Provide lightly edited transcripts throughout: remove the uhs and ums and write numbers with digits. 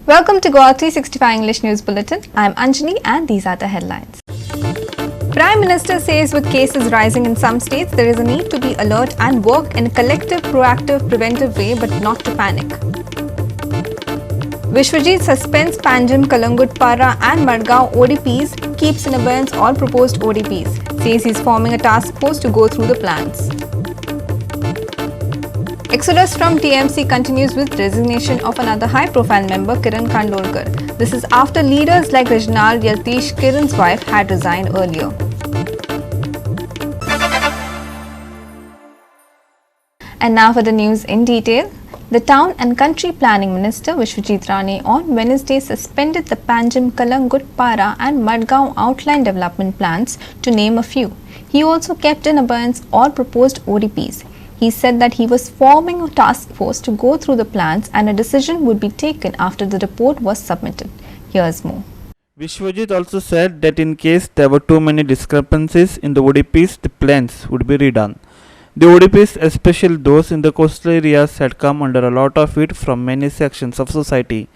Welcome to GOA365 English News Bulletin. I am Anjani and these are the headlines. Prime Minister says with cases rising in some states, there is a need to be alert and work in a collective, proactive, preventive way but not to panic. Vishwajit suspends Panjim, Kalangut, Para and Madgaon ODPs, keeps in abeyance all proposed ODPs, says he is forming a task force to go through the plans. Exodus from TMC continues with resignation of another high-profile member, Kiran Khandolkar. This is after leaders like Rajnal Yatish, Kiran's wife, had resigned earlier. And now for the news in detail. The Town and Country Planning Minister Vishwajit Rane on Wednesday suspended the Panjim, Kalangut, Para and Madgaon outline development plans, to name a few. He also kept in abeyance all proposed ODPs. He said that he was forming a task force to go through the plans and a decision would be taken after the report was submitted. Here's more. Vishwajit also said that in case there were too many discrepancies in the ODPs, the plans would be redone. The ODPs, especially those in the coastal areas, had come under a lot of heat from many sections of society.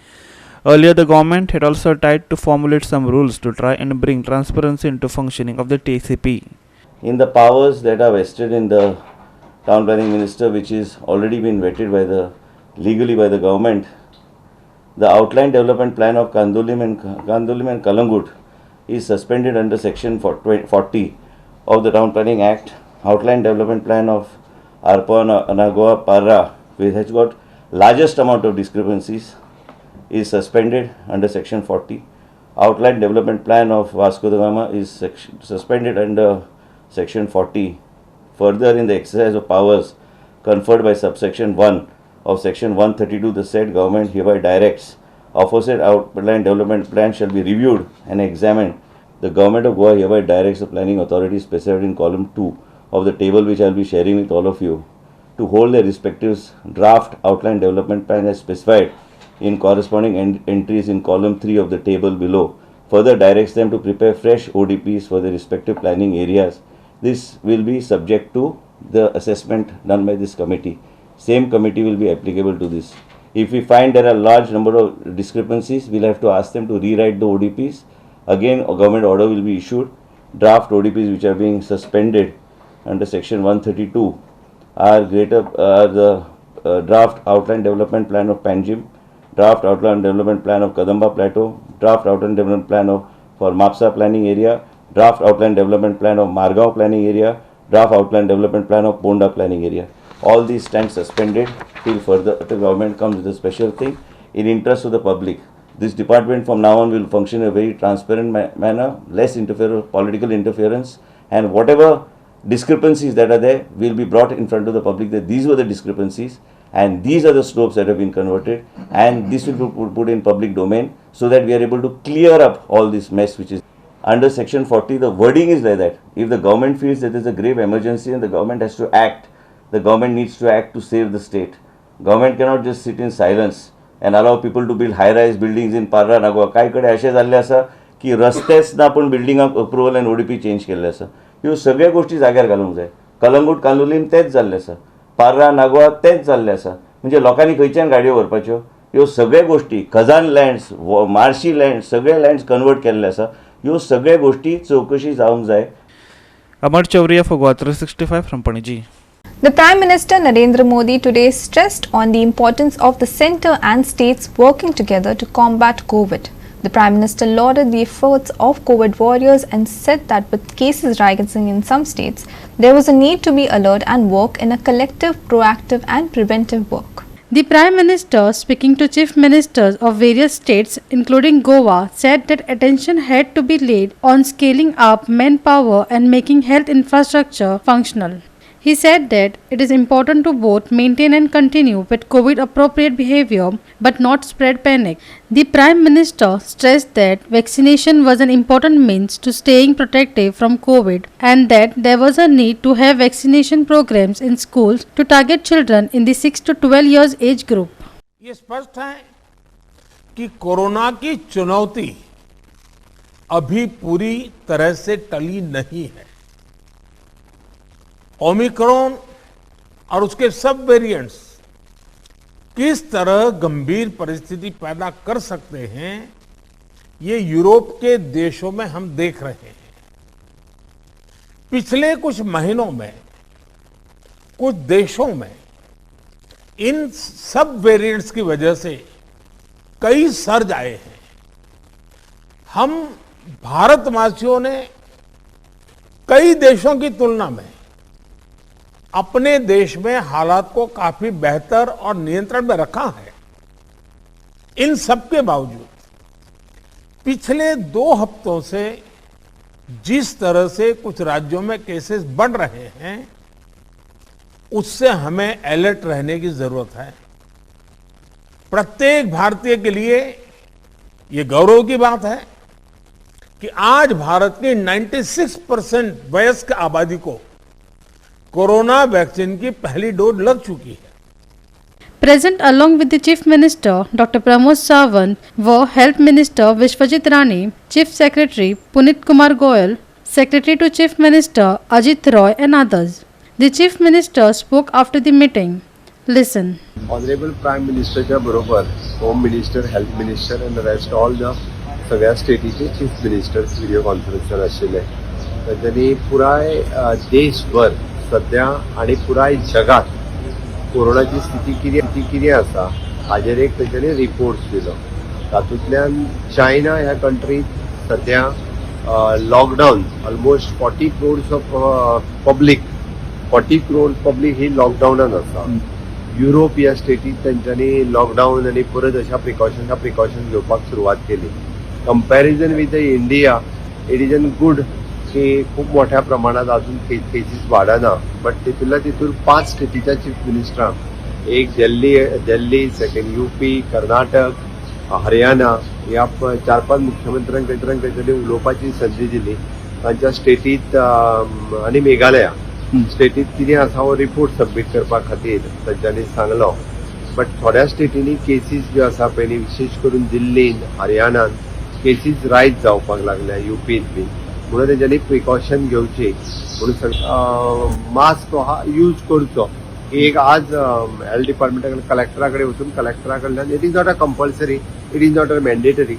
Earlier, the government had also tried to formulate some rules to try and bring transparency into functioning of the TCP. In the powers that are vested in the Town Planning Minister, which is already been vetted legally by the government, the outline development plan of Kandulim and Kalangut is suspended under section 40 of the Town Planning Act. Outline development plan of Arpa Anagoa Para, which has got largest amount of discrepancies, is suspended under section 40. Outline development plan of Vasco da Gama is suspended under section 40. Further, in the exercise of powers conferred by subsection 1 of section 132, the said government hereby directs aforesaid outline development plan shall be reviewed and examined. The government of Goa hereby directs the planning authority specified in column 2 of the table, which I will be sharing with all of you, to hold their respective draft outline development plan as specified in corresponding entries in column 3 of the table below. Further directs them to prepare fresh ODPs for their respective planning areas. This will be subject to the assessment done by this committee. Same committee will be applicable to this. If we find there are large number of discrepancies, we'll have to ask them to rewrite the ODPs. Again, a government order will be issued. Draft ODPs which are being suspended under section 132 are the draft outline development plan of Panjim, draft outline development plan of Kadamba Plateau, draft outline development plan for Mapsa planning area, draft outline development plan of Margao planning area, draft outline development plan of Ponda planning area. All these stand suspended till further the government comes with a special thing in interest of the public. This department from now on will function in a very transparent manner, less political interference, and whatever discrepancies that are there will be brought in front of the public that these were the discrepancies and these are the slopes that have been converted, and this will be put in public domain so that we are able to clear up all this mess which is. Under section 40, the wording is like that. If the government feels that there is a grave emergency and the government has to act, the government needs to act to save the state. Government cannot just sit in silence and allow people to build high-rise buildings in Parra, Nagwa. काही कडे असे झाले असा की रस्तेच आपण building approval आणि ODP change केले असं. ह्यो सगळ्या गोष्टी जाग्यार घालूंक जाय. कलंगूट कांदोलीम तेच जाल्ले आसा. पार्रा नागवा तेच जाल्ले आसा. म्हणजे लोकांनी खंयच्यान गाडयो व्हरपाच्यो. ह्यो सगळ्या गोष्टी खजान लँड्स, मार्शी लँड, सगळे लँड्स कन्वर्ट केल्ले आसा. ह्यो सगळ्या गोष्टी चौकशी जावंक जाय. Amar Chowriya for GOA365 from Paniji. The Prime Minister Narendra Modi today stressed on the importance of the centre and states working together to combat COVID. The Prime Minister lauded the efforts of COVID warriors and said that with cases rising in some states, there was a need to be alert and work in a collective, proactive and preventive work. The Prime Minister, speaking to Chief Ministers of various states, including Goa, said that attention had to be laid on scaling up manpower and making health infrastructure functional. He said that it is important to both maintain and continue with COVID-appropriate behavior but not spread panic. The Prime Minister stressed that vaccination was an important means to staying protective from COVID and that there was a need to have vaccination programs in schools to target children in the 6 to 12 years age group. ये स्पष्ट है कि corona की चुनौती अभी पूरी तरह से टली नहीं है. ओमिक्रॉन और उसके सब वेरिएंट्स किस तरह गंभीर परिस्थिति पैदा कर सकते हैं, ये यूरोप के देशों में हम देख रहे हैं। पिछले कुछ महीनों में कुछ देशों में इन सब वेरिएंट्स की वजह से कई सर्ज आए हैं। हम भारतवासियों ने कई देशों की तुलना में अपने देश में हालात को काफी बेहतर और नियंत्रण में रखा है। इन सब के बावजूद पिछले 2 हफ्तों से जिस तरह से कुछ राज्यों में केसेस बढ़ रहे हैं, उससे हमें अलर्ट रहने की जरूरत है। प्रत्येक भारतीय के लिए ये गौरव की बात है कि आज भारत की 96% वयस्क आबादी को कोरोना वैक्सीन की पहली डोज लग चुकी है। Present along with the Chief Minister Dr. Pramod Sawant were Health Minister Vishwajit Rane, Chief Secretary Punit Kumar Goyal, Secretary to Chief Minister Ajit Roy and others. The Chief Minister spoke after the meeting. Listen. Honorable Prime Ministerच्या बरोबर home minister, health minister and the rest all the सगळ्या स्टेटीचे chief ministers video कॉन्फरन्सार आशिल्ले. त्यांनी पुराय देशभर सध्या आणि पुराय जगात कोरोनाची स्थिती कितें आसा हाजेर एक तेंच्यांनी रिपोर्ट्स दिलो. तातूंतल्यान चायना ह्या कंट्रीत सध्या lockdown almost 40 crores of public ही लॉकडावनान आसा. युरोप ह्या स्टेटीत तेंच्यांनी लॉकडावन आनी परत अशा प्रिकॉशन घेवपाक सुरवात केली. Comparison with India it is an good की खूप मोठ्या प्रमाणात अजून केसीस वाढना. बट तितून 5 स्टेटीच्या चीफ मिनिस्टरांक, एक दिल्ली, सेकंड यूपी, कर्नाटक, हरियाणा ह्या 4-5 मुख्यमंत्र्यांकडे उलोवपाची संधी दिली. तांच्या स्टेटीत आनी मेघालया स्टेटीत कितें आसा हो रिपोर्ट सबमीट करपा खातीर तांच्यांनी सांगलो. बट थोड्या स्टेटींनी केसीस ज्यो आसा पळय विशेष करून दिल्लीन, हरियाणान केसीस रायज जावपाक लागल्या, यूपीत बी. म्हणून तेंच्यांनी प्रिकॉशन घेवची म्हणून मास्क हा यूज करचो. एक आज हेल्थ डिपार्टमेंटा कलेक्टरा कडेन वचून कलेक्टरा कडल्यान it is not a compulsory, it is not a mandatory,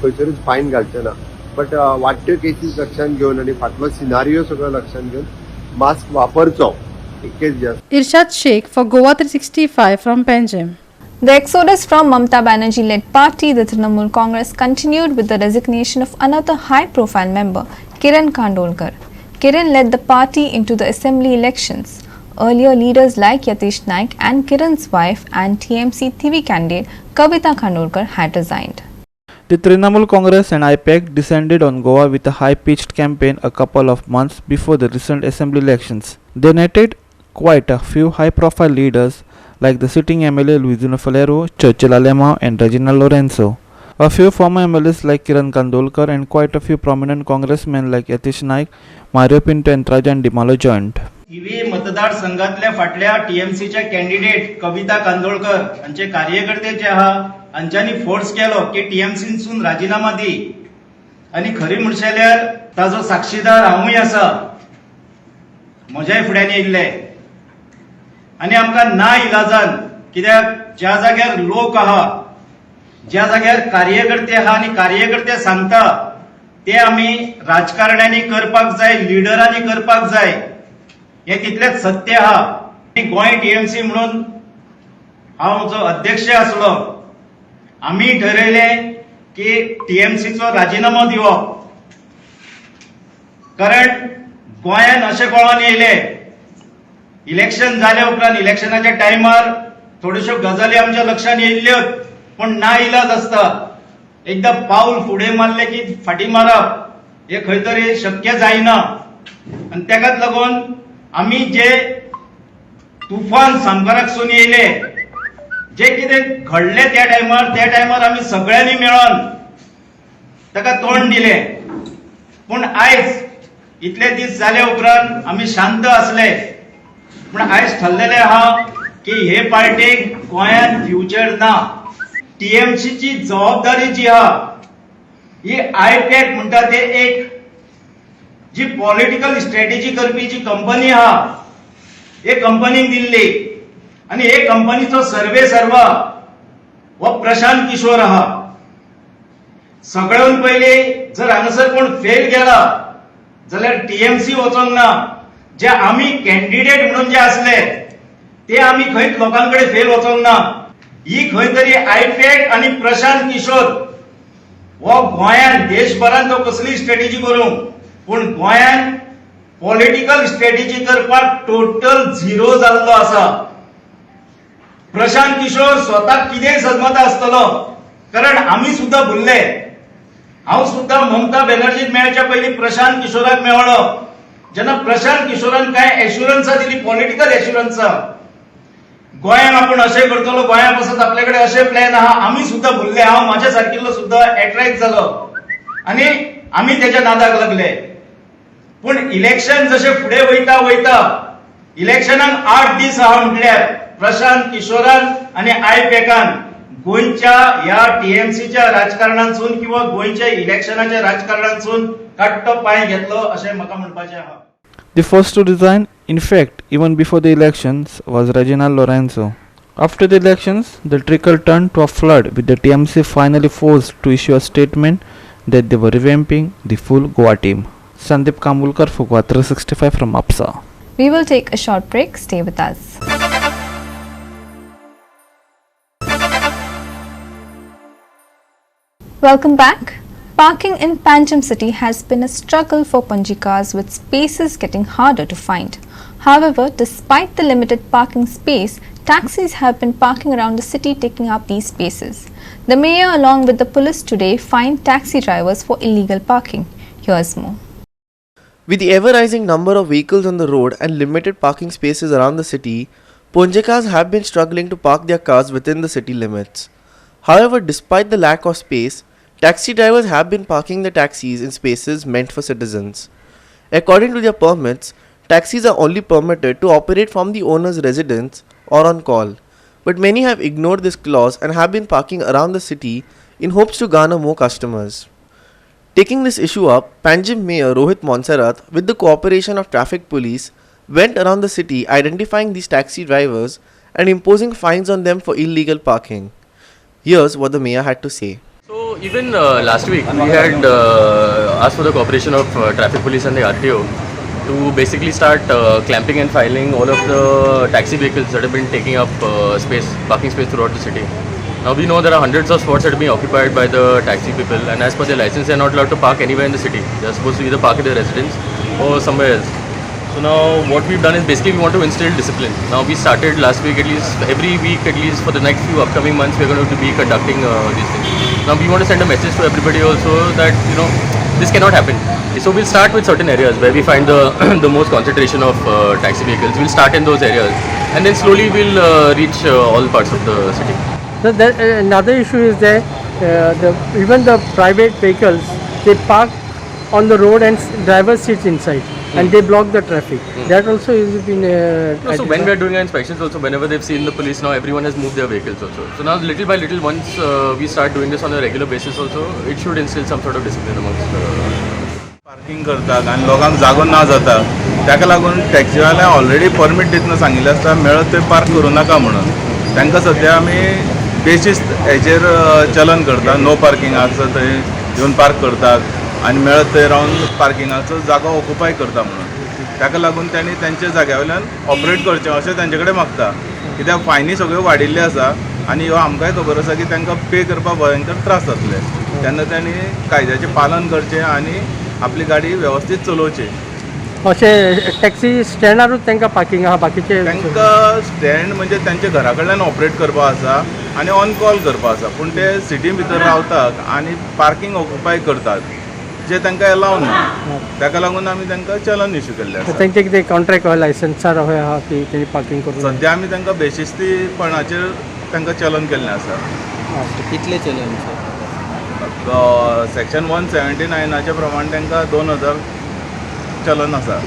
खंयसरूच फायन घालचे ना. बट वाडट्यो केसीस लक्षांत घेवन आनी फाटलो सिनारियो सगळो लक्षांत घेवन mask वापरचो. Irshad Sheikh for GOA365 from Panjim. The exodus from Mamata Banerjee-led party, the Trinamool Congress, continued with the resignation of another high-profile member, Kiran Kandolkar. Kiran led the party into the assembly elections. Earlier leaders like Yatish Naik and Kiran's wife and TMC TV candidate Kavita Kandolkar had resigned. The Trinamool Congress and IPAC descended on Goa with a high-pitched campaign a couple of months before the recent assembly elections. They netted quite a few high-profile leaders like the sitting MLA Luisino Falero, Churchill Alemao and Reginald Lorenzo. A few former MLAs like Kiran Kandolkar and quite a few prominent congressmen like Yatish Naik, Mario Pinto and Trajan Dimalo joined. इवे मतदारसंघातल्या फाटल्या टीएमसीच्या candidate कविता कांदोळकर हांचे कार्यकर्ते जे आहा हांच्यांनी force केलो की टीएमसीसून राजीनामा दी. आणि खरी म्हणशे जाल्यार ताजो साक्षीदार हांवूय आसा, म्हज्याय फुड्यान येयल्ले. आणि आमकां ना इलाजान, कित्याक ज्या जाग्यार लोक आहा, ज्या जाग्यार कार्यकर्ते आहा आणि कार्यकर्ते सांगता ते आमी राजकारण्यांनी करपाक जाय, लिडरांनी करपाक जाय, हे तितलेच सत्य आहा. गोंय टीएमसी म्हणून हांव जो अध्यक्ष आसलो, आमी ठरयलें की टीएमसीचो राजीनामो दिवप. कारण गोंयान अशें कळोन येयले इलेक्शन जाले उपरांत, इलेक्शनाच्या टायमार थोड्योश्यो गजाली आमच्या लक्षांत येयल्ल्यो, पण ना इलाज आसता. एकदा पाऊल फुडें मारले की फाटीं मारप हे खंय तरी शक्य जायना. आनी तेकाच लागून आमी जे तुफान सांबाराकसून येयले, जे कितें घडले त्या टायमार आमी सगळ्यांनी मेळोन ताका तोंड दिलें. पूण आयज इतले दीस जाले उपरांत आमी शांत आसले. पूण आयज ठरलेलें आहा की हे पार्टीक गोंयांत फ्युचर ना. टीएमसीची जबाबदारी जी आहा ही आयपॅक म्हणटा ते एक जी पॉलिटिकल स्ट्रॅटेजी करपी जी कंपनी आहा, हे कंपनीक दिल्ली. आणि हे कंपनीचो सर्वे सर्व व प्रशांत किशोर आहा. सगळ्यान पहिले जर हांगासर कोण फेल गेला जाल्यार टीएमसी वचोंक ना. जे आमी कॅन्डिडेट म्हणून जे असले ते आमी खंयच लोकांकडे फेल वचोंक ना. ही खंय तरी आयपॅक आणि प्रशांत किशोर हो गोंयान देशभरात तो कसली स्ट्रॅटेजी करूं पण गोंयान पॉलिटिकल स्ट्रॅटेजी करपाक टोटल झिरो जाल्लो आसा. प्रशांत किशोर स्वतः कितें सदमत आसतलो कारण आमी सुद्धा भुल्ले. हांव सुद्धा ममता बॅनर्जीक मेळच्या पयलीं प्रशांत किशोराक मेळ्ळो. जेन्ना प्रशांत किशोरान कांय एश्युरन्सां दिली, पॉलिटिकल एश्युरन्सां, गोंयान आपण अशें करतलो, गोंया पासत आपल्या कडेन अशें प्लॅन आहा, आमी सुद्धा भुल्ले. हांव म्हाज्या सारकिल्लो सुद्धा एट्रॅक्ट जालो आनी आमी तेच्या नादाक लागले. पूण इलेक्शन जशें फुडें वयता वयता इलेक्शनाक 8 दीस आहा म्हटल्यार प्रशांत किशोरान आनी आयपॅकान गोंयच्या ह्या टीएमसीच्या राजकारणांतसून किंवा गोंयच्या इलेक्शनाच्या राजकारणांतसून काट्टो पांय घेतलो अशें म्हाका म्हणपाचें आहा. The first to resign, in fact, even before the elections, was Reginald Lorenzo. After the elections, the trickle turned to a flood, with the TMC finally forced to issue a statement that they were revamping the full Goa team. Sandeep Kambulkar for GOA365 from APSA. We will take a short break. Stay with us. Welcome back. Parking in Panjim city has been a struggle for Panjikas, with spaces getting harder to find. However, despite the limited parking space, taxis have been parking around the city taking up these spaces. The mayor along with the police today fined taxi drivers for illegal parking. Here's more. With the ever-rising number of vehicles on the road and limited parking spaces around the city, Ponjikas have been struggling to park their cars within the city limits. However, despite the lack of space, taxi drivers have been parking the taxis in spaces meant for citizens. According to their permits, taxis are only permitted to operate from the owner's residence or on call, but many have ignored this clause and have been parking around the city in hopes to garner more customers. Taking this issue up, Panjim Mayor Rohit Monserrat, with the cooperation of traffic police, went around the city identifying these taxi drivers and imposing fines on them for illegal parking. Here's what the mayor had to say. So even last week we had asked for the cooperation of traffic police and the RTO to basically start clamping and filing all of the taxi vehicles that have been taking up parking space throughout the city. Now we know there are hundreds of spots that are being occupied by the taxi people, and as per their license they are not allowed to park anywhere in the city. They are supposed to either park at their residence or somewhere else. So now what we've done is basically we want to instill discipline. Now we started last week, at least every week at least for the next few upcoming months we're going to be conducting these things. Now we want to send a message to everybody also that this cannot happen. So we'll start with certain areas where we find the most concentration of taxi vehicles. We'll start in those areas and then slowly we'll reach all parts of the city. So another issue is that even the private vehicles, they park on the road and driver sits inside and they block the traffic. That also has been so when we are doing our inspections also, whenever they've seen the police, now everyone has moved their vehicles also. So now little by little, once we start doing this on a regular basis also, it should instill some sort of discipline amongst parking करतात आणि लोकांक जागो ना जाता, ताका लागून टॅक्सीवाल्या already permit दितना सांगिल्लें आसता मेळत थंय पार्क करूं नाका म्हणून. तांकां सद्या आमी बेशिस्त हेचेर चलन करता, नो पार्किंग आसा थंय येवन पार्क करतात आनी मेळत थंय रावन पार्किंगाचो जागो ऑक्युपाय करता म्हणून. ताका लागून त्यांनी त्यांच्या जाग्या वयल्यान ऑपरेट करचें अशें तांचे कडेन मागता, कित्याक फायनी सगळ्यो वाडिल्ल्यो आसा आनी ह्यो आमकांय खबर आसा की तांकां पे करपाक भयंकर त्रास जातले. तेन्ना त्यांनी कायद्याचें पालन करचें आनी आपली गाडी वेवस्थीत चलोवची. अशें टॅक्सी स्टँडारूच तांकां पार्किंग आहा, बाकीचे तांकां स्टँड म्हणजे तांच्या घरा कडल्यान ऑपरेट करपा आसा आनी ऑन कॉल करपा आसा, पूण ते सिटी भितर रावतात आनी पार्किंग ऑक्युपाय करतात जे तांकां अलाव ना. ताका लागून आमी तांकां चलन इश्यू केल्लें आसा. तांचे कितें कॉन्ट्रॅक्ट वा लायसन्सार अशें आहा की तेणी पार्किंग करूं? सद्या आमी तांकां बेशिस्तीपणाचेर तांकां चलन केल्लें आसा. कितले चलन? सेक्शन 179 प्रमाणे तांकां 2000 चलन आसा.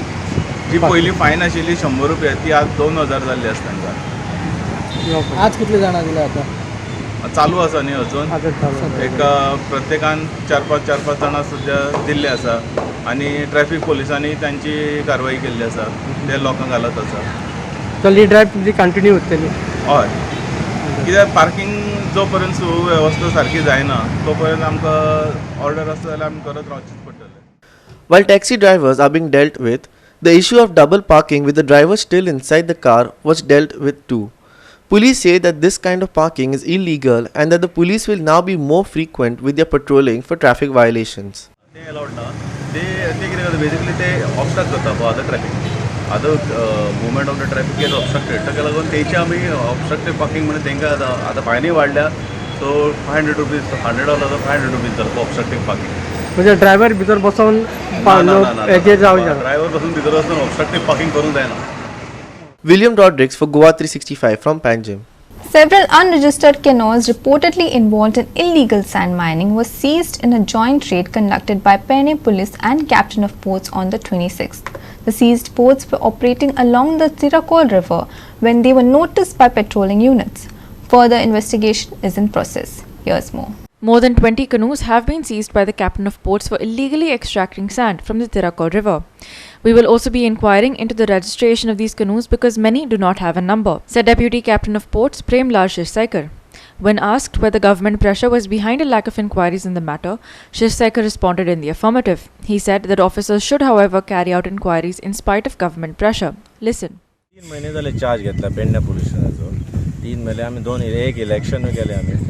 जी पयलीं फायन आशिल्ली 100 रुपया ती आज 2000 जाल्ली आसा तांकां. आज कितले जाणां दिले आता? चालू आसा न्ही अजून. एक प्रत्येकान 4-5 जाणां सद्या दिल्ले आसा आनी ट्रॅफिक पोलिसांनी तांची कारवाई केल्ली आसा, ते लोकांक घालत आसा. चल ही ड्रायव्ह तुमची कंटिन्यू उरतली? हय कित्याक पार्किंग जो पर्यंत सुवेवस्था सारकी जायना तो पर्यंत आमकां ऑर्डर आसता जाल्यार आमी करत रावचेच पडटलें. While taxi drivers are being dealt with, the issue of double parking with the driver still inside the car was dealt with too. Police say that this kind of parking is illegal and that the police will now be more frequent with their patrolling for traffic violations. ते allowed ना ते कितें करता basically ते obstruct करता for other traffic movement of the traffic get obstructed ताका लागून तेचे आमी ऑब्स्ट्रक्टेड पार्किंग म्हणून तेंकां आतां फायनी वाडल्या सो ₹500 100 जालो ₹500 जालो ऑब्स्ट्रक्टेड पार्किंग. म्हणजे ड्रायव्हर भितर बसोन हेजेर जावं शकता. ड्रायव्हर बसून भितर वचून ऑब्स्ट्रक्टेड पार्किंग करूंक जायना. William Rodrigues for GOA365 from Panjim. Several unregistered canoes reportedly involved in illegal sand mining were seized in a joint raid conducted by Pune Police and Captain of Ports on the 26th. The seized boats were operating along the Tirakol River when they were noticed by patrolling units. Further investigation is in process. Here's more. More than 20 canoes have been seized by the Captain of Ports for illegally extracting sand from the Tirakol River. We will also be inquiring into the registration of these canoes because many do not have a number, said Deputy Captain of Ports Premlal Shishsaikar. When asked whether government pressure was behind a lack of inquiries in the matter, Shishsaikar responded in the affirmative. He said that officers should, however, carry out inquiries in spite of government pressure. Listen. 3 महिने झाले charge घेतला पेडण्या police स्टेशनाचो. 3 महिने आमी एक election केले आमी.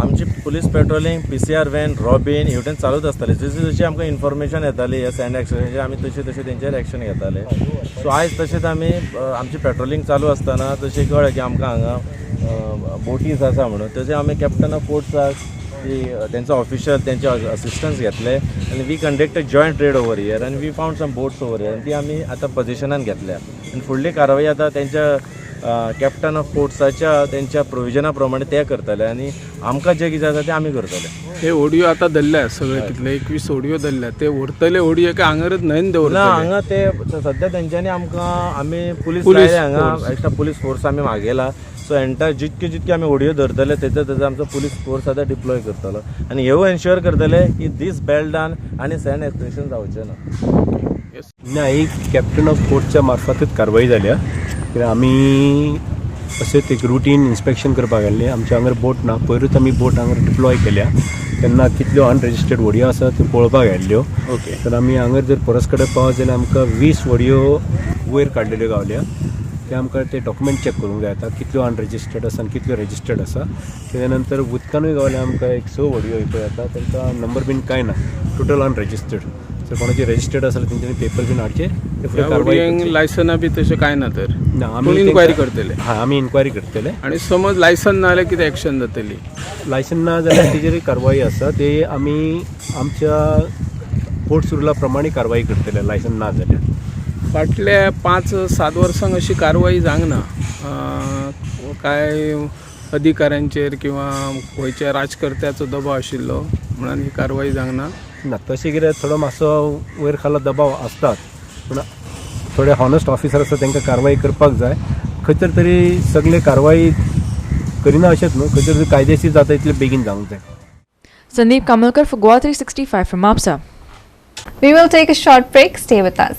आमची police patrolling PCR van robin हेवटेन चालूच आसताले. जशी आमकां इन्फॉर्मेशन येताली ह्या सँड एक्सचेंजाचे आमी तशें तेंचेर एक्शन घेताले. सो आयज तशेंच आमी आमची पेट्रोलिंग चालू आसतना तशें कळ्ळें की आमकां हांगा बोटीज आसा म्हणून तशें आमी कॅप्टन ऑफ पोर्ट्साक तेंचो ऑफिशियल तेंचे असिस्टन्स घेतले आनी we conducted joint raid over here आनी we found some boats over here आनी ती आमी आतां पोजिशनान घेतल्या आनी फुडली कारवाई आतां तेंच्या कॅप्टन ऑफ पोर्ट्साच्या तेंच्या प्रोविजना प्रमाणे ते करतले आनी आमकां जे कितें आसा तें आमी करतले. हे ऑडियो आतां धरल्या सगळे कितले 21 ऑडियो धरल्या ते व्हरतले ऑडियो काय हांगाच न्हयन दवरतले ना हांगा ते सद्या तेंच्यांनी आमकां आमी पुलीस हांगा एक्स्ट्रा पुलीस फोर्स आमी मागयला. सो एंटायर जितके आमी ऑडियो धरतले तेजो आमचो पुलीस फोर्स आतां डिप्लॉय करतलो आनी ह्यो एन्श्योर करतले की दीस बेल डावन आनी सँड एक्सट्रॅक्शन जावचें ना. ना ही कॅप्टन ऑफ पोर्टच्या मार्फतच कारवाई जाल्या कित्याक आमी अशेंच एक रुटीन इन्स्पेक्शन करपाक गेल्ले. आमच्या हांगर बोट ना पयरूच आमी बोट हांगर डिप्लॉय केल्या तेन्ना कितल्यो अनरेजिस्टर्ड व्हडयो आसा त्यो पळोवपाक गेल्ल्यो. ओके तर आमी हांगर जर परस कडेन पावत जाल्यार आमकां 20 व्हडयो वयर काडलेल्यो गावल्या. ते आमकां ते डॉक्युमेंट चॅक करूंक जाय आतां कितल्यो अनरेजिस्टर्ड आसा आनी कितल्यो रेजिस्टर्ड आसा. तेज्या नंतर उदकानूय गावल्या आमकां एक 6 व्हडयो पळय आतां तांकां नंबर बीन कांय ना टोटल अनरेजिस्टर्ड. जर कोणाची रेजिस्टर्ड आसल्यार तेंच्यांनी पेपर बीन हाडचे कारवाई. लायसना बी तशें कांय ना तर ना आमी इन्क्वायरी करतले. हां आमी इन्क्वायरी करतले आनी समज लायसन ना जाल्यार कितें एक्शन जातली. लायसन ना जाल्यार तेजेर कारवाई आसा ते आमी आमच्या पोर्ट्स रुला प्रमाणे कारवाई करतले लायसन ना जाल्यार. फाटल्या 5-7 वर्सांक अशी कारवाई जावंक ना काय अधिकाऱ्यांचेर किंवा गोंयच्या राजकर्त्याचो दबाव आशिल्लो म्हणून ही कारवाई जावंक ना. ना तशें कितें थोडो मातसो वयर खाला दबाव आसतात पूण थोडे हॉनस्ट ऑफिसर आसा तांकां कारवाई करपाक जाय. खंय तरी सगळे कारवाई करिना अशेंच न्हू खंय तरी कायदेशीर जाता इतले बेगीन जावंक जाय. Sandeep Kamalkar for GOA365 from Apsa. We will take a short break. Stay with us.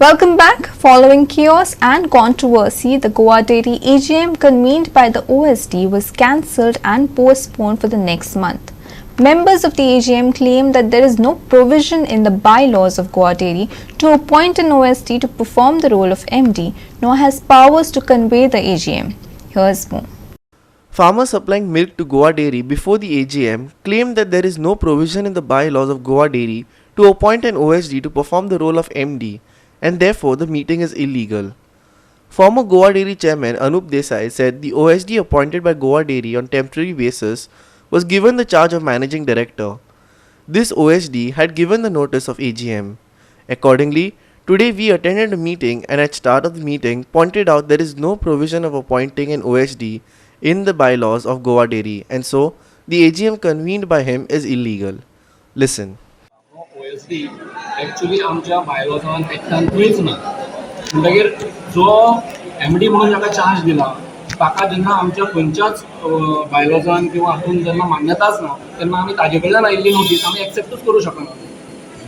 Welcome back. Following chaos and controversy, the Goa Dairy AGM convened by the OSD was cancelled and postponed for the next month. Members of the AGM claimed that there is no provision in the bylaws of Goa Dairy to appoint an OSD to perform the role of MD, nor has powers to convey the AGM. Here's more. Farmers supplying milk to Goa Dairy before the AGM claimed that there is no provision in the bylaws of Goa Dairy to appoint an OSD to perform the role of MD, and therefore the meeting is illegal. Former Goa Dairy chairman Anup Desai said the OSD appointed by Goa Dairy on temporary basis was given the charge of managing director. This OSD had given the notice of AGM. Accordingly, today we attended a meeting and at start of the meeting pointed out there is no provision of appointing an OSD in the bylaws of Goa Dairy, and so the AGM convened by him is illegal. Listen. OSD actually आमच्या बायलॉजान एक्टान खंयच ना. म्हणटकीर जो MD म्हणून ताका charge दिला ताका जेन्ना आमच्या खंयच्याच बायलॉजान किंवा हातून जेन्ना मान्यताच ना तेन्ना आमी ताजे कडल्यान आयिल्ली नोटीस आमी एक्सेप्टूच करूं शकना.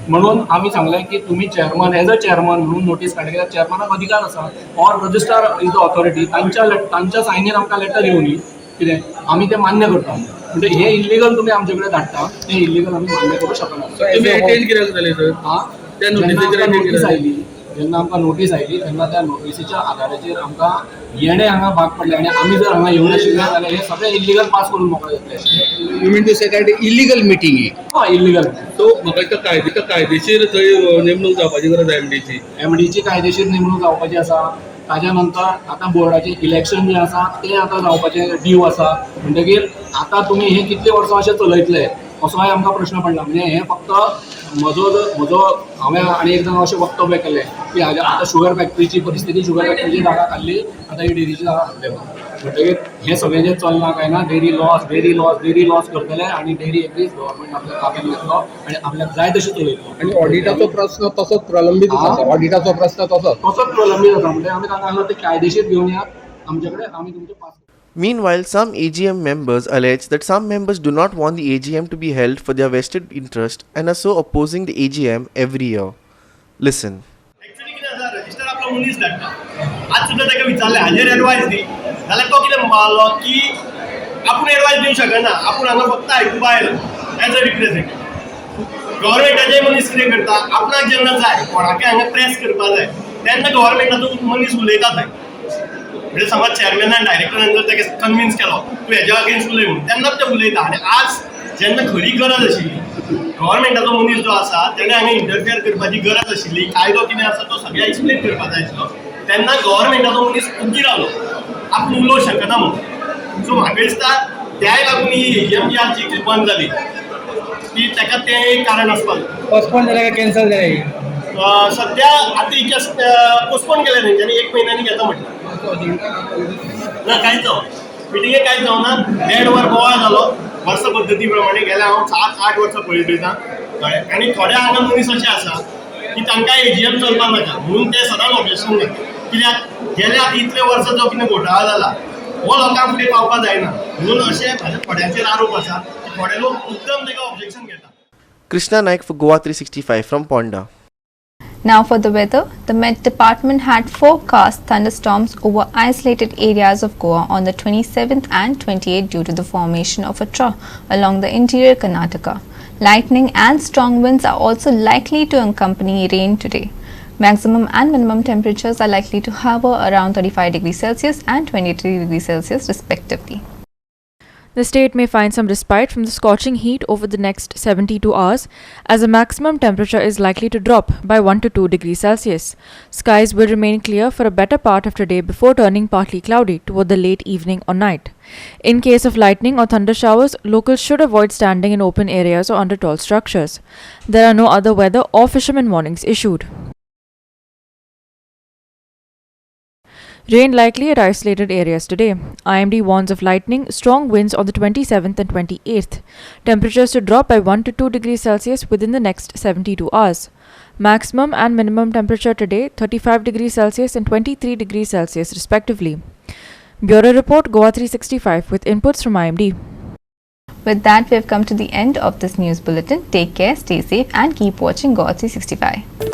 म्हणून आम्ही सांगले की तुम्ही चेअरमन एज अ चेअरमन म्हणून नोटीस काढली कित्याक चेअरमनाक अधिकार आसा or registrar is the authority तांच्या सायनीन आमकां लेटर येवनी कितें आमी ते मान्य करता म्हणजे हे इल्लिगल तुम्ही आमचे कडेन धाडटा ते इल्लिगल आमी मान्य करूं शकना नोटीस आयली जेन्ना आमकां नोटीस आयली तेन्ना त्या नोटीसीच्या आधाराचेर आमकां येणे हांगा भाग पडले आनी आमी जर हांगा येवं नाशिल्ले जाल्यार हे सगळे इल्लिगल पास करून मोकळे जातले. You mean to say that illegal meeting ही हय इल्लिगल. सो म्हाका कायदेशीर थंय नेमणूक जावपाची गरज आसा एमडीची. एमडीची कायदेशीर नेमणूक जावपाची आसा. ताज्या नंतर आतां बोर्डाचें इलेक्शन जें आसा तें आतां जावपाचें ड्यू आसा म्हणटकीर आतां तुमी हे कितले वर्सां अशें चलयतले असोय आमकां प्रश्न पडला. म्हणजे हे फक्त म्हजो हांवें आनी एकदां अशें वक्तव्य केलें की आतां शुगर फॅक्टरीची परिस्थिती शुगर फॅक्टरीची जागा काडली आतां ही डेरीची जागा काडली म्हणटकीर हे सगळें जें चलना काय ना डेरी लॉस करतले आनी डेरी एक दीस गव्हर्मेंट आपल्या ताब्यांत घेतलो आनी आपल्याक जाय तशें चलयतलो. आनी ऑडिटाचो प्रश्न तसोच प्रलंबीत आसा. ऑडिटाचो प्रश्न तसोच प्रलंबीत आसा म्हणजे आमी तांकां सांगला ते कायदेशीर घेवन येयात आमचे कडेन आमी तुमचे पास. Meanwhile, some AGM members allege that some members do not want the AGM to be held for their vested interest and are so opposing the AGM every year. Listen. Actually कितें आसा रजिस्टर आपलो मनीस धाडटा आज सुद्दां ताका विचारलें हाजेर एडवायस दी जाल्यार तो कितें म्हणपालो की आपूण एडवायस दिवंक शकना आपूण हांगा फक्त आयकुपा आयला एज अ रिप्रेझेंटेटिव्ह. गव्हर्मेंटाचे मनीस कितें करता आपणाक जेन्ना जाय कोणाकय हांगा प्रेस करपा जाय तेन्ना गव्हर्मेंटाचो मनीस उलयता थंय. म्हणजे समज चेअरमॅनान डायरेक्टरान जर ताका कन्विन्स केलो तूं हेज्या अगेन्स्ट उलय म्हणून तेन्नाच ते उलयता. आनी आज जेन्ना खरी गरज आशिल्ली गव्हर्मेंटाचो मनीस जो आसा तेणें हांगा इंटरफियर करपाची गरज आशिल्ली कायदो कितें आसा तो सगळ्या एक्सप्लेन करपाक जाय आशिल्लो तेन्ना गव्हर्मेंटाचो मनीस उगी रावलो आपूण उलोवंक शकना म्हणून. सो म्हाका दिसता त्याय लागून ही एजीएम जी आमची बंद जाली ती ताका तें एक कारण आसपाक पोस्टपोन जालें काय कॅन्सल जालें सध्या आतां पोस्टपोन केलें तेंच्यांनी 1 म्हयन्यानी घेता म्हटलं ना कांयच जावं मिटिंगे कांयच जावना. 1.5 वर बोवाळ जालो वर्स पद्दती प्रमाणे गेल्या हांव 7-8 वर्सां पळयता कळ्ळें. आनी थोड्या हांगा मनीस अशे आसा की तांकां एजीएम चलपाक नाका म्हणून ते सदांच ऑब्जेक्शन घेता कित्याक गेल्या इतले वर्सां जो कितें घोटाळो जाला हो लोकां फुडें पावपाक जायना म्हणून अशें म्हाज्या थोड्यांचेर आरोप आसा की थोडे लोक मुद्दम ताका ऑब्जेक्शन घेता. Krishna Naik for GOA365 from Ponda. Now for the weather, the Met Department had forecast thunderstorms over isolated areas of Goa on the 27th and 28th due to the formation of a trough along the interior Karnataka. Lightning and strong winds are also likely to accompany rain today. Maximum and minimum temperatures are likely to hover around 35 degrees Celsius and 23 degrees Celsius respectively. The state may find some respite from the scorching heat over the next 72 hours, as the maximum temperature is likely to drop by 1 to 2 degrees Celsius. Skies will remain clear for a better part of today before turning partly cloudy toward the late evening or night. In case of lightning or thunder showers, locals should avoid standing in open areas or under tall structures. There are no other weather or fisherman warnings issued. Rain likely at isolated areas today. IMD warns of lightning, strong winds on the 27th and 28th. Temperatures to drop by 1 to 2 degrees Celsius within the next 72 hours. Maximum and minimum temperature today 35 degrees Celsius and 23 degrees Celsius respectively. Bureau Report GOA365 with inputs from IMD. With that, we have come to the end of this news bulletin. Take care, stay safe and keep watching GOA365.